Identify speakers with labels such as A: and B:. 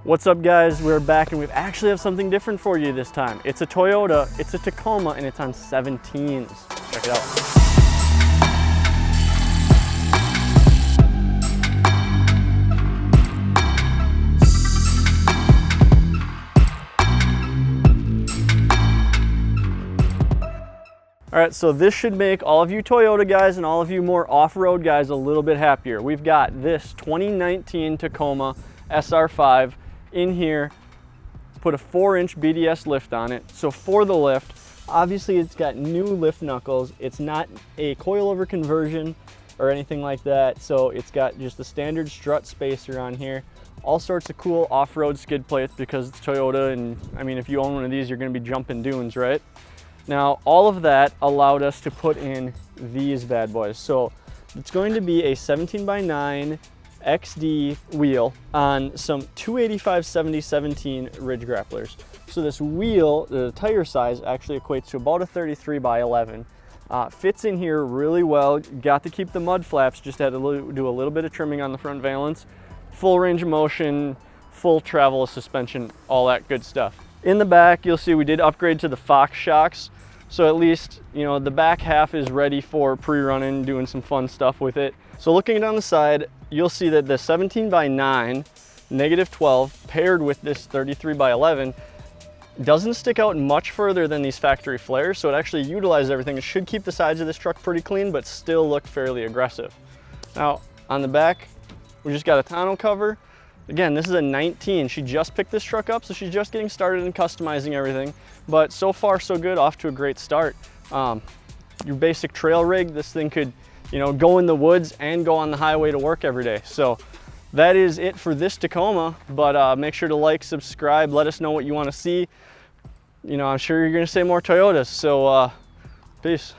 A: What's up guys, we're back and we actually have something different for you this time. It's a Toyota, it's a Tacoma, and it's on 17s. Check it out. All right, so this should make all of you Toyota guys and all of you more off-road guys a little bit happier. We've got this 2019 Tacoma SR5 in here, put a 4-inch BDS lift on it. So for the lift, obviously it's got new lift knuckles. It's not a coilover conversion or anything like that. So it's got just the standard strut spacer on here. All sorts of cool off-road skid plates because it's Toyota, and I mean, if you own one of these, you're gonna be jumping dunes, right? Now, all of that allowed us to put in these bad boys. So it's going to be a 17x9 XD wheel on some 285/70/17 Ridge Grapplers. So this wheel, the tire size actually equates to about a 33x11. Fits in here really well. Got to keep the mud flaps, just had to do a little bit of trimming on the front valance. Full range of motion, full travel suspension, all that good stuff. In the back, you'll see we did upgrade to the Fox shocks. So at least, you know, the back half is ready for pre-running, doing some fun stuff with it. So looking down the side, you'll see that the 17x9 -12 paired with this 33x11 doesn't stick out much further than these factory flares. So it actually utilizes everything. It should keep the sides of this truck pretty clean, but still look fairly aggressive. Now on the back, we just got a tonneau cover. Again, this is a 19. She just picked this truck up, so she's just getting started in customizing everything. But so far, so good, off to a great start. Your basic trail rig, this thing could, you know, go in the woods and go on the highway to work every day. So that is it for this Tacoma, but make sure to like, subscribe, let us know what you want to see. You know, I'm sure you're gonna say more Toyotas, so peace.